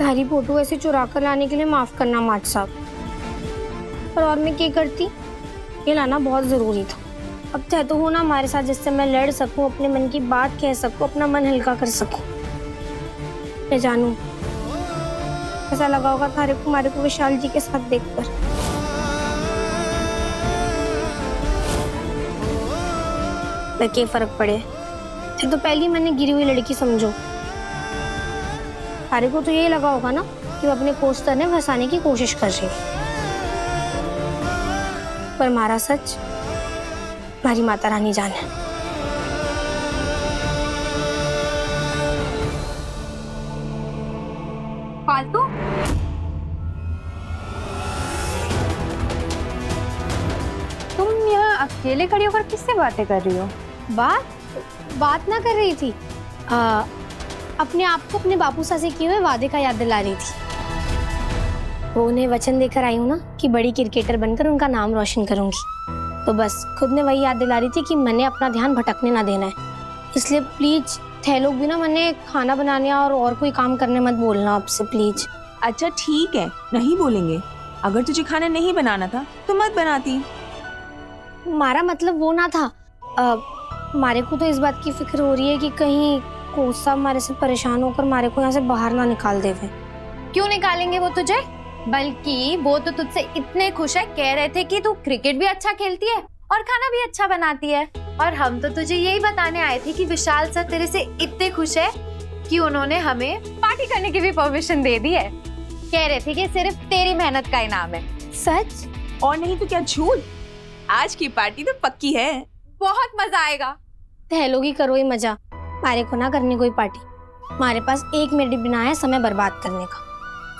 तुम्हारी फोटो ऐसे चुरा कर लाने के लिए माफ करना माट साहब, पर और मैं क्या करती, ये लाना बहुत जरूरी था। अब तय तो हो ना हमारे साथ, जिससे मैं लड़ सकूं, अपने मन की बात कह सकूं, अपना मन हल्का कर सकूं। मैं जानूं ऐसा लगा होगा तुम्हारे को विशाल जी के साथ देखकर। मैं क्या फर्क पड़े, तो पहली मैंने गिरी हुई लड़की समझो। तारे को तो यही लगा होगा ना कि वो अपने पोस्टर ने फंसाने की कोशिश कर रही है, पर मारा सच हमारी माता रानी जाने। फालतू तुम यहाँ अकेले खड़ी होकर किससे बातें कर रही हो? बात ना कर रही थी, अपने आप को अपने बापू साहब से किए हुए वादे का याद दिला रही थी। वो उन्हें वचन देकर आई हूँ ना कि बड़ी क्रिकेटर बनकर उनका नाम रोशन करूंगी, तो बस खुद ने वही याद दिला रही थी कि मैंने अपना ध्यान भटकने ना देना है। इसलिए प्लीज थे लोग भी ना मैंने खाना बनाने और कोई काम करने मत बोलना आपसे प्लीज। अच्छा ठीक है, नहीं बोलेंगे। अगर तुझे खाना नहीं बनाना था तो मत बनाती। हमारा मतलब वो ना था, हमारे को तो इस बात की फिक्र हो रही है कि कहीं कोच साहब हमारे से परेशान होकर हमारे को यहाँ से बाहर ना निकाल देवे। क्यों निकालेंगे वो तुझे? बल्कि वो तो तुझसे इतने खुश है, कह रहे थे कि तू क्रिकेट भी अच्छा खेलती है और खाना भी अच्छा बनाती है। और हम तो तुझे यही बताने आए थे कि विशाल सर तेरे से इतने खुश है कि उन्होंने हमें पार्टी करने की भी परमिशन दे दी है। कह रहे थे कि सिर्फ तेरी मेहनत का इनाम है। सच? और नहीं तो क्या झूठ। आज की पार्टी तो पक्की है, बहुत मजा आएगा। तहलोगी करो ही मजा, हमारे को ना करनी कोई पार्टी। हमारे पास 1 मिनट बिना है समय बर्बाद करने का।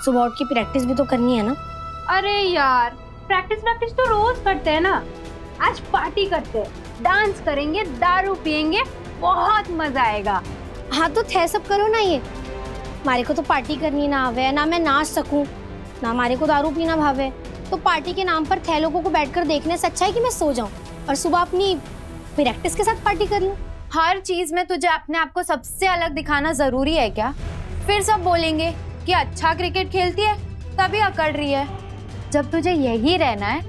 सुबह उठ की प्रैक्टिस भी तो करनी है ना। अरे यार प्रैक्टिस तो रोज करते हैं ना, आज पार्टी करते हैं, डांस करेंगे, दारू पियेंगे, बहुत मजा आएगा। हाँ तो थे सब करो ना। ये हमारे को तो पार्टी करनी ना आवे, ना मैं नाच सकूं, ना हमारे को दारू पीना भावे, तो पार्टी के नाम पर थे लोगों को बैठकर देखने से अच्छा है कि मैं सो जाऊं और सुबह अपनी प्रैक्टिस के साथ पार्टी कर लूं। हर चीज में तुझे अपने आप को सबसे अलग दिखाना जरूरी है क्या? फिर सब बोलेंगे कि अच्छा क्रिकेट खेलती है तभी अकड़ रही है। जब तुझे यही रहना है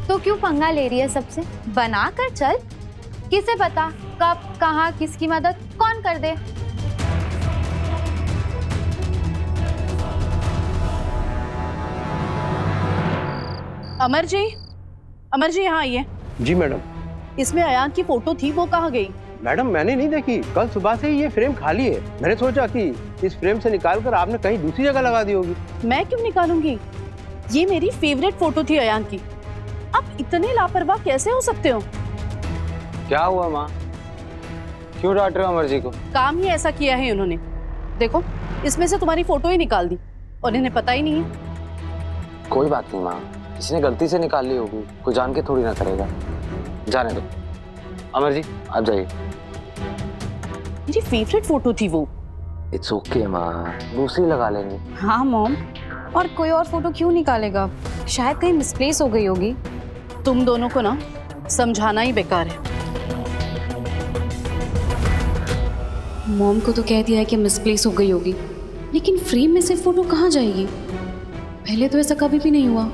तो क्यों पंगा ले रही है सबसे? बना कर चल, किसे पता कब कहाँ किसकी मदद कौन कर दे। अमर जी यहाँ आइए। जी मैडम। इसमें अयान की फोटो थी, वो कहाँ गई? मैडम मैंने नहीं देखी, कल सुबह से ही ये फ्रेम खाली है। मैंने सोचा कि इस फ्रेम से निकालकर आपने कहीं दूसरी जगह लगा दी होगी। मैं क्यों निकालूंगी? ये मेरी फेवरेट फोटो थी अयान की। आप इतने लापरवाह कैसे हो सकते हो? क्या हुआ माँ, क्यों डांट रहे हो अमर जी को? काम ही ऐसा किया है इन्होंने। देखो इसमें से तुम्हारी फोटो ही निकाल दी और इन्हें पता ही नहीं है। कोई बात नहीं माँ, किसी ने गलती से निकाल ली होगी, कोई जान के थोड़ी ना करेगा। जाने दो। अमर जी आप जाइए। मेरी फेवरेट फोटो थी वो। इट्स ओके माँ, दूसरी लगा लेंगे। हाँ मॉम, और कोई और फोटो क्यों निकालेगा? शायद कहीं मिसप्लेस हो गई होगी। तुम दोनों को ना समझाना ही बेकार है। मॉम को तो कह दिया है कि मिसप्लेस हो गई होगी, लेकिन फ्रेम में से फोटो कहाँ जाएगी? पहले तो ऐसा कभी भी नहीं हुआ।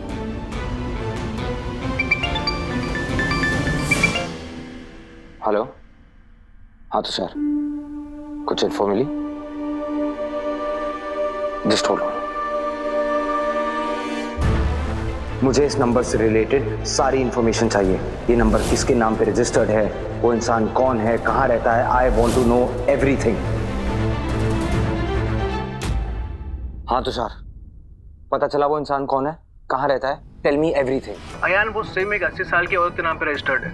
हेलो, हाँ तो सर कुछ इन्फो मिली? Just hold on. मुझे इस नंबर से रिलेटेड सारी इंफॉर्मेशन चाहिए। ये नंबर किसके नाम पे रजिस्टर्ड है, वो इंसान कौन है, कहाँ रहता है। I want to know everything. हाँ तो सर, पता चला वो इंसान कौन है, कहाँ रहता है। Tell me everything. अयान वो सेम एक 80 साल की औरत के नाम पे रजिस्टर्ड है,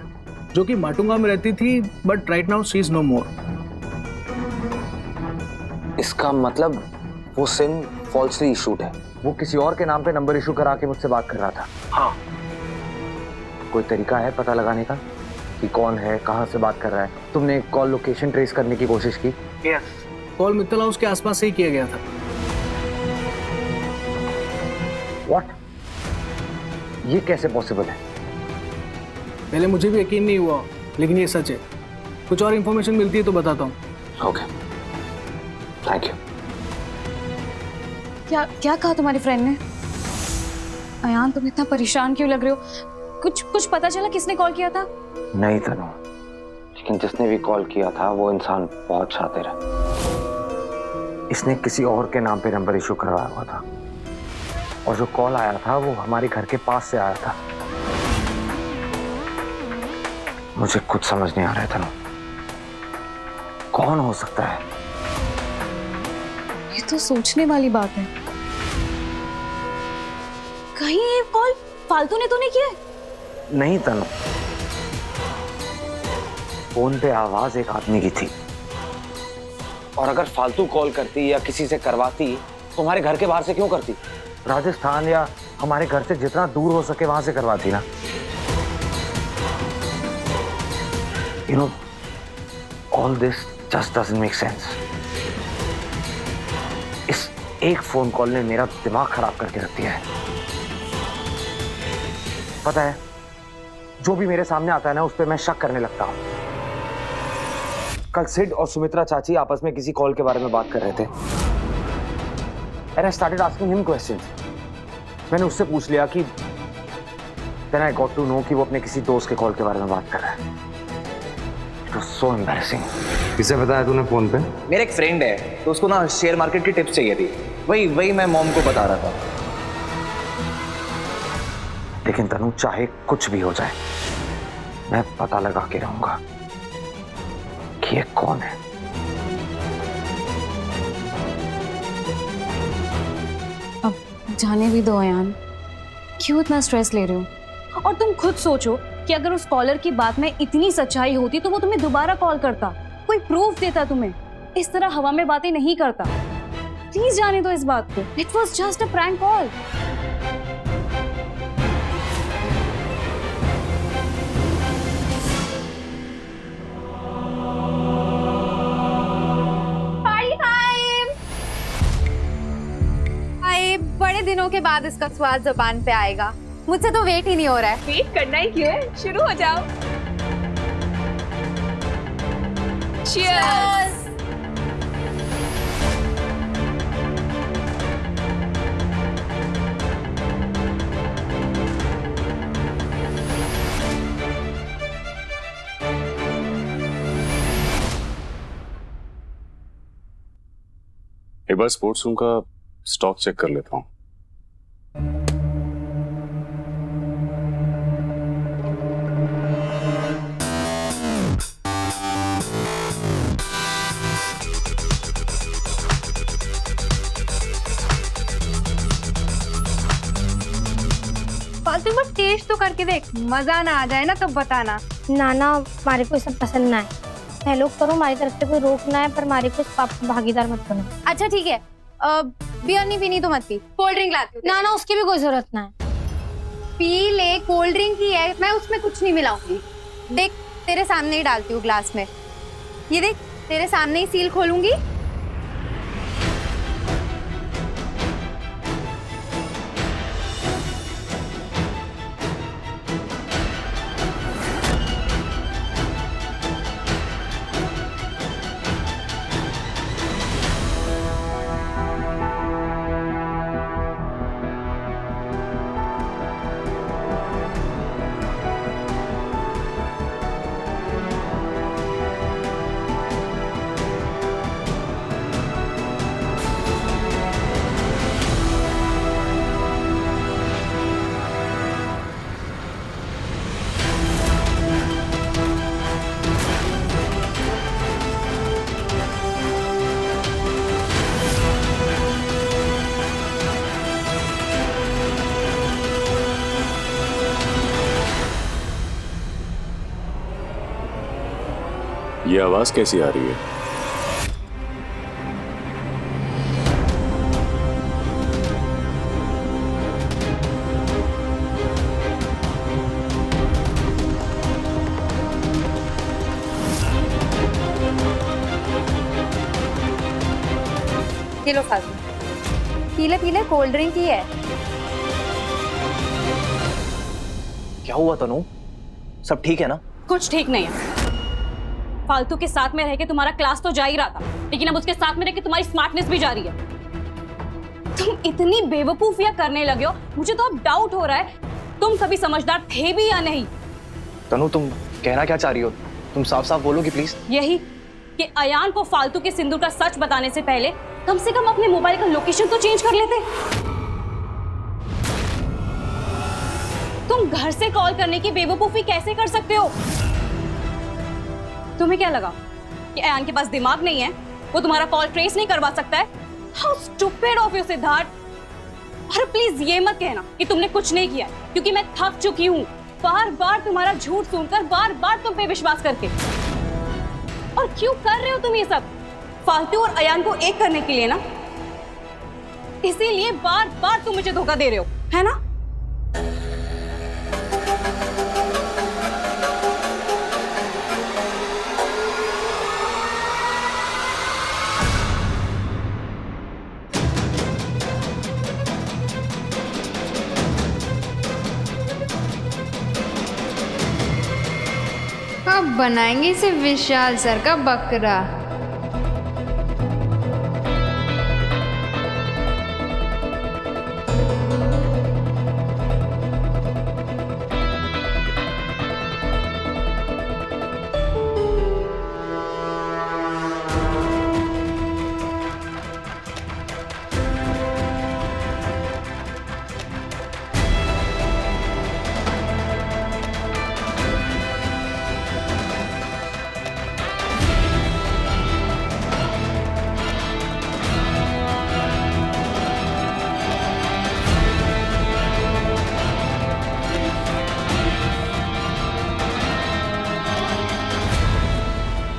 जो कि माटुंगा में रहती थी, but right now she is no more. इसका मतलब वो सिम फॉल्सली इशूड है। वो किसी और के नाम पे नंबर इशू करा के मुझसे बात कर रहा था। हाँ। कोई तरीका है पता लगाने का कि कौन है, कहाँ से बात कर रहा है? तुमने कॉल लोकेशन ट्रेस करने की कोशिश की? यस, कॉल मित्तल हाउस के आसपास से ही किया गया था। व्हाट? ये कैसे पॉसिबल है? पहले मुझे भी यकीन नहीं हुआ, लेकिन ये सच है। कुछ और इन्फॉर्मेशन मिलती है तो बताता हूँ। Okay, thank you. क्या क्या कहा तुम्हारी फ्रेंड ने? अयान, तुम इतना परेशान क्यों लग रहे हो? कुछ पता चला किसने कॉल किया था? नहीं तनु, लेकिन जिसने भी कॉल किया था वो इंसान बहुत शातिर है। इसने किसी और के नाम पे नंबर इशू करवाया हुआ था, और जो कॉल आया था वो हमारे घर के पास से आया था। मुझे कुछ समझ नहीं आ रहा है तनु, कौन हो सकता है? ये तो सोचने वाली बात है। कहीं ये कॉल फालतू ने तो नहीं किया है? नहीं तनु, फोन पे आवाज एक आदमी की थी, और अगर फालतू कॉल करती या किसी से करवाती तो हमारे घर के बाहर से क्यों करती? राजस्थान या हमारे घर से जितना दूर हो सके वहां से करवाती ना। You know, all this just doesn't make sense. इस एक फोन कॉल ने मेरा दिमाग खराब करके रख दिया है। पता है, जो भी मेरे सामने आता है ना, उस पर मैं शक करने लगता हूं। कल सिड और सुमित्रा चाची आपस में किसी कॉल के बारे में बात कर रहे थे, and I started asking him questions. मैंने उससे पूछ लिया कि then I got to know कि वो अपने किसी दोस्त के कॉल के बारे में बात कर रहा है। It was so embarrassing. किसे बताया तूने फोन पे? मेरा एक फ्रेंड है, तो उसको ना शेयर मार्केट की टिप्स चाहिए थी, वही मैं मॉम को बता रहा था। लेकिन तनु, चाहे कुछ भी हो जाए, मैं पता लगा के रहूंगा कि ये कौन है। अब जाने भी दो अयान, क्यों इतना स्ट्रेस ले रहे हो? और तुम खुद सोचो कि अगर उस कॉलर की बात में इतनी सच्चाई होती तो वो तुम्हें दोबारा कॉल करता, कोई प्रूफ देता तुम्हें। इस तरह हवा में बातें नहीं करता। प्लीज जाने दो इस बात को। It was just a prank call. बड़े दिनों के बाद इसका स्वाद जुबान पे आएगा। मुझसे तो वेट ही नहीं हो रहा है। वेट करना ही क्यों है, शुरू हो जाओ। Cheers! एक बार स्पोर्ट्स रूम का स्टॉक चेक कर लेता हूँ। फालतू बस टेस्ट तो करके देख, मजा ना आ जाए ना तो बताना। नाना, हमारे को सब पसंद ना है। हेलो करो, हमारी तरफ से कोई रोक ना है, पर हमारे को भागीदार मत करो। अच्छा ठीक है, बियर नहीं पीनी तो मत पी, कोल्ड ड्रिंक लाती हूँ। नाना, उसकी भी कोई जरूरत ना है। पी ले, कोल्ड ड्रिंक ही है, मैं उसमें कुछ नहीं मिलाऊंगी। देख, तेरे सामने ही डालती हूँ ग्लास में। ये देख, तेरे सामने ही सील खोलूंगी। ये आवाज कैसी आ रही है? ये लो फालतू, पीले कोल्ड ड्रिंक ही है। क्या हुआ तनु, सब ठीक है ना? कुछ ठीक नहीं है। फालतू के साथ में रह के तुम्हारा क्लास तो जा ही रहा था, लेकिन अब उसके साथ में रह के तुम्हारी स्मार्टनेस भी जा रही है। तुम इतनी बेवकूफियां करने लगे हो, मुझे तो अब डाउट हो रहा है तुम कभी समझदार थे भी या नहीं। तनु तुम कहना क्या चाह रही हो? तुम साफ साफ बोलोगी प्लीज। यही कि अयान को फालतू के सिंदूर का सच बताने से पहले कम से कम अपने मोबाइल का लोकेशन तो चेंज कर लेते। तुम घर से कॉल करने की बेवकूफी कैसे कर सकते हो? तुम्हें क्या लगा कि अयान के पास दिमाग नहीं है, वो तुम्हारा कॉल ट्रेस नहीं करवा सकता है? How stupid of you Siddharth. और प्लीज ये मत कहना कि तुमने कुछ नहीं किया, क्योंकि मैं थक चुकी हूँ बार बार तुम्हारा झूठ सुनकर, बार बार तुम पे विश्वास करके। और क्यों कर रहे हो तुम ये सब? फालतू और अयान को एक करने के लिए ना? इसीलिए बार बार तुम मुझे धोखा दे रहे हो, है ना? अब बनाएंगे इसे विशाल सर का बकरा।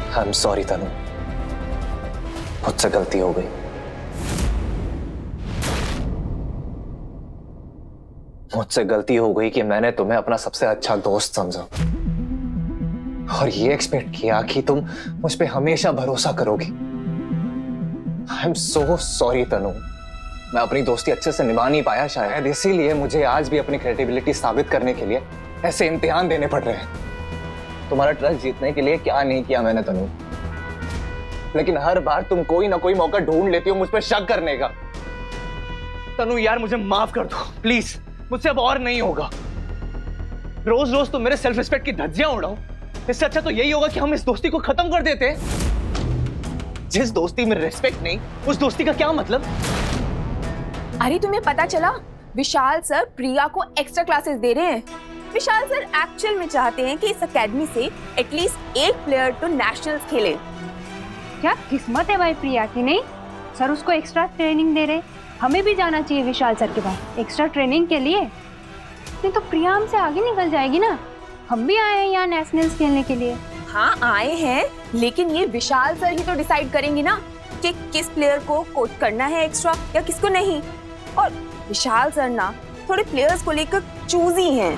आई एम सॉरी तनु, मुझसे गलती हो गई। मुझसे गलती हो गई कि मैंने तुम्हें अपना सबसे अच्छा दोस्त समझा और ये एक्सपेक्ट किया कि तुम मुझ पे हमेशा भरोसा करोगी। आई एम सो सॉरी तनु, मैं अपनी दोस्ती अच्छे से निभा नहीं पाया शायद, इसीलिए मुझे आज भी अपनी क्रेडिबिलिटी साबित करने के लिए ऐसे इम्तिहान देने पड़ रहे हैं। तुम्हारा ट्रस्ट जीतने के लिए क्या नहीं किया मैंने तनु, लेकिन हर बार तुम कोई ना कोई मौका ढूंढ लेती हो मुझ पर शक करने का। तनु यार मुझे माफ कर दो प्लीज, मुझसे अब और नहीं होगा। रोज रोज तुम मेरे सेल्फ रिस्पेक्ट की धज्जियां उड़ाओ, इससे अच्छा तो यही होगा कि हम इस दोस्ती को खत्म कर देते। जिस दोस्ती में रिस्पेक्ट नहीं, उस दोस्ती का क्या मतलब? अरे तुम्हें पता चला, विशाल सर प्रिया को एक्स्ट्रा क्लासेस दे रहे हैं। विशाल सर एक्चुअल में चाहते हैं कि इस एकेडमी से एटलीस्ट एक प्लेयर तो नेशनल्स खेले। क्या किस्मत है भाई प्रिया की, नहीं सर उसको एक्स्ट्रा ट्रेनिंग दे रहे। हमें भी जाना चाहिए विशाल सर के पास एक्स्ट्रा ट्रेनिंग के लिए, नहीं तो प्रिया हमसे आगे निकल जाएगी ना। हम भी आए हैं यहाँ नेशनल्स खेलने के लिए। हाँ आए हैं, लेकिन ये विशाल सर ही तो डिसाइड करेंगे ना कि किस प्लेयर को कोच करना है एक्स्ट्रा या किसको नहीं। और विशाल सर ना थोड़े प्लेयर्स को लेकर चूजी हैं।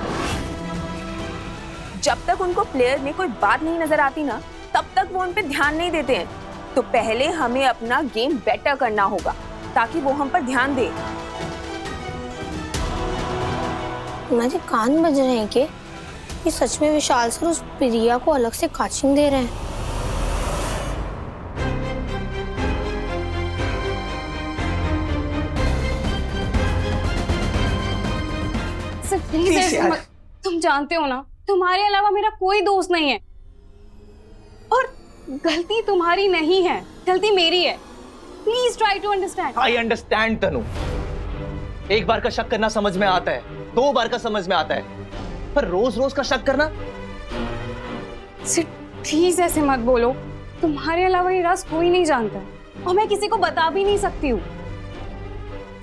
जब तक उनको प्लेयर में कोई बात नहीं नजर आती ना, तब तक वो उन पे ध्यान नहीं देते हैं। तो पहले हमें अपना गेम बेटर करना होगा ताकि वो हम पर ध्यान दे। मुझे कान बज रहे हैं कि सच में विशाल सर उस प्रिया को अलग से कोचिंग दे रहे हैं। सर प्लीज ऐसे मत, तुम जानते हो ना तुम्हारे अलावा मेरा कोई दोस्त नहीं है और गलती तुम्हारी नहीं है, गलती मेरी है। Please try to understand. I understand Tanu, एक बार का शक करना समझ में आता है, 2 बार का समझ में आता है, पर रोज रोज का शक करना। सर प्लीज ऐसे मत बोलो, तुम्हारे अलावा ये राज कोई नहीं जानता और मैं किसी को बता भी नहीं सकती हूँ।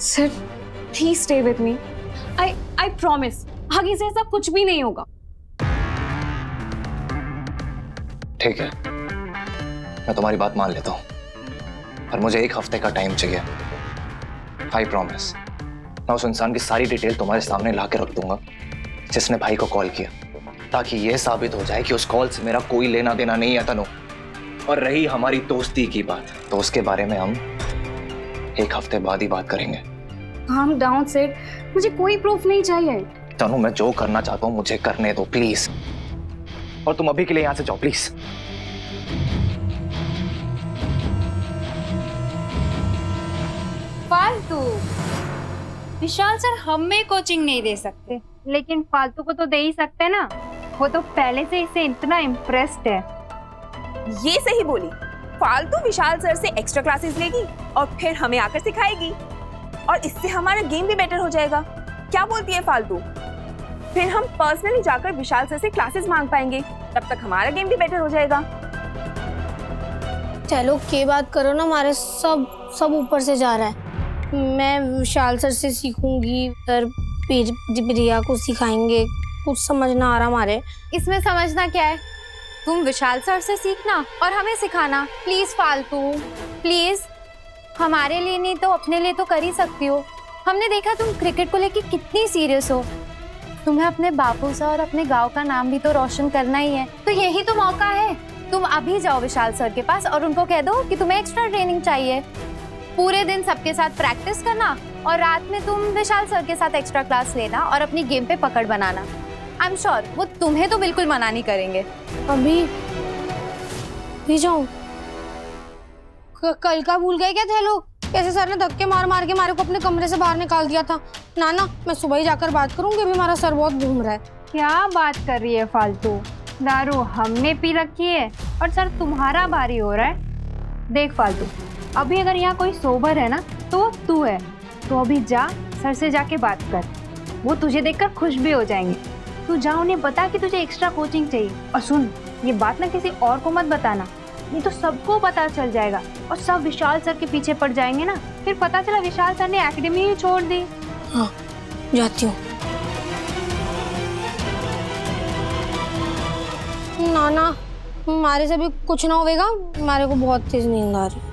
Sir please stay with me, I promise आगे से ऐसा कुछ भी नहीं होगा। ठीक है, मैं तुम्हारी बात मान लेता हूँ, पर मुझे 1 हफ्ते का टाइम चाहिए। आई प्रॉमिस, मैं उस इंसान की सारी डिटेल तुम्हारे सामने ला के रख दूंगा जिसने भाई को कॉल किया, ताकि यह साबित हो जाए कि उस कॉल से मेरा कोई लेना देना नहीं है तनु। और रही हमारी दोस्ती की बात, तो उसके बारे में हम 1 हफ्ते बाद ही बात करेंगे। Calm down, Sid. मुझे कोई प्रूफ नहीं चाहिए। तनु मैं जो करना चाहता हूँ मुझे करने दो प्लीज, और तुम अभी के लिए यहाँ से जाओ प्लीज। फालतू विशाल सर हमें कोचिंग नहीं दे सकते, लेकिन फालतू को तो दे ही सकते ना। वो तो पहले से इससे इतना इम्प्रेस्ड है। ये सही बोली, फालतू विशाल सर से एक्स्ट्रा क्लासेस लेगी और फिर हमें आकर सिखाएगी, और इससे हमारा गेम भी बेटर हो जाएगा। क्या बोलती है फालतू? फिर हम पर्सनली जाकर विशाल सर से क्लासेस मांग पाएंगे, तब तक हमारा गेम भी बेटर हो जाएगा। चलो के बात करो ना, हमारे सब ऊपर से जा रहा है। मैं विशाल सर से सीखूंगी, सर प्रिया को सिखाएंगे, कुछ समझ ना आ रहा हमारे। इसमें समझना क्या है? तुम विशाल सर से सीखना और हमें सिखाना। प्लीज फालतू, प्लीज। हमारे लिए नहीं तो अपने लिए तो कर ही सकती हो। हमने देखा तुम क्रिकेट को लेके कितनी सीरियस हो। तुम्हें अपने बापू सा और अपने गांव का नाम भी तो रोशन करना ही है, तो यही तो मौका है। तुम अभी जाओ विशाल सर के पास और उनको कह दो कि तुम्हें एक्स्ट्रा ट्रेनिंग चाहिए। पूरे दिन सबके साथ प्रैक्टिस करना और रात में तुम विशाल सर के साथ एक्स्ट्रा क्लास लेना और अपनी गेम पे पकड़ बनाना। आई एम श्योर वो तुम्हें तो बिल्कुल मना नहीं करेंगे। अभी जाऊं? कल का भूल गए क्या थे लोग? कैसे सर ने धक्के मार मार के हमारे को अपने कमरे से बाहर निकाल दिया था। ना मैं सुबह ही जाकर बात करूंगी, अभी हमारा सर बहुत घूम रहा है। क्या बात कर रही है फालतू? दारू हमने पी रखी है और सर तुम्हारा भारी हो रहा है। देख फालतू, अभी अगर यहाँ कोई सोबर है ना तो वो तू है। तो अभी जा, सर से जाके बात कर, वो तुझे देखकर खुश भी हो जाएंगे। तू जा, उन्हें बता कि तुझे एक्स्ट्रा कोचिंग चाहिए। और सुन, ये बात ना किसी और को मत बताना, नहीं तो सबको पता चल जाएगा और सब विशाल सर के पीछे पड़ जाएंगे ना। फिर पता चला विशाल सर ने एकेडमी ही छोड़ दी। हाँ, जाती हूँ। ना हमारे से भी कुछ ना होगा, हमारे को बहुत तेज नींद आ रही।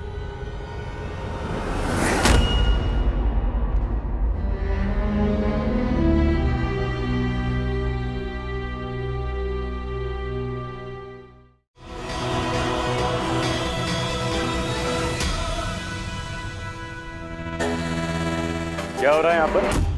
क्या हो रहा है यहाँ पर?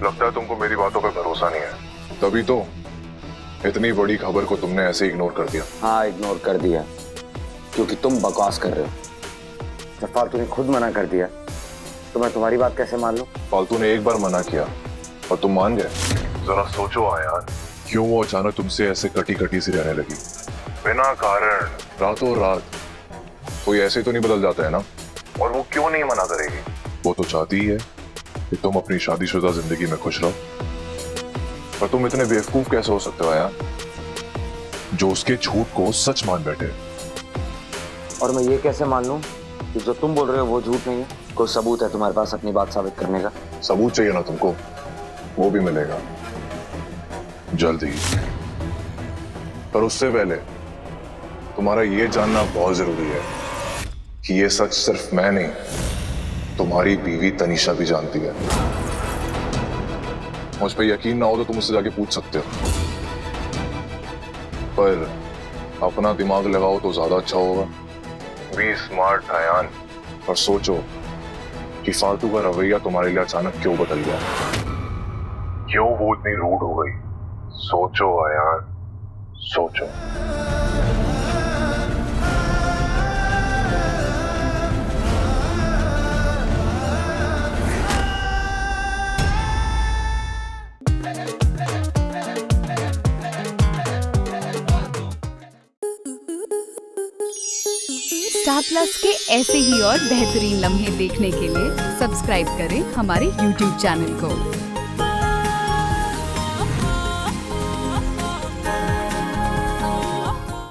लगता है तुमको मेरी बातों पर भरोसा नहीं है, तभी तो इतनी बड़ी खबर को तुमने ऐसे इग्नोर कर दिया। हाँ, इग्नोर कर दिया क्योंकि तुम बकवास कर रहे हो। जब फालतू ने खुद मना कर दिया तो मैं तुम्हारी बात कैसे मान लूं? फालतू ने एक बार मना किया और तुम मान गए। जरा सोचो आयान, क्यों वो अचानक तुमसे ऐसे कटी कटी सी रहने लगी बिना कारण, रातों रात? कोई ऐसे तो नहीं बदल जाता है ना। और वो क्यों नहीं मना करेगी? वो तो चाहती ही है कि तुम अपनी शादीशुदा जिंदगी में खुश रहो। पर तुम इतने बेवकूफ कैसे हो सकते हो यार, जो उसके झूठ को सच मान बैठे? और मैं ये कैसे मान लूं कि जो तुम बोल रहे हो वो झूठ नहीं है? कोई सबूत है तुम्हारे पास अपनी बात साबित करने का? सबूत चाहिए ना तुमको, वो भी मिलेगा जल्द ही। पर उससे पहले तुम्हारा ये जानना बहुत जरूरी है कि ये सच सिर्फ मैं नहीं, तुम्हारी बीवी तनीषा भी जानती है। मुझ पर यकीन ना हो तो तुम उससे जाके पूछ सकते हो, पर अपना दिमाग लगाओ तो ज्यादा अच्छा होगा। बी स्मार्ट आयान, और सोचो कि फालतू का रवैया तुम्हारे लिए अचानक क्यों बदल गया, क्यों वो इतनी रूड हो गई। सोचो आयान, सोचो। स्टार प्लस के ऐसे ही और बेहतरीन लम्हे देखने के लिए सब्सक्राइब करें हमारे YouTube चैनल को।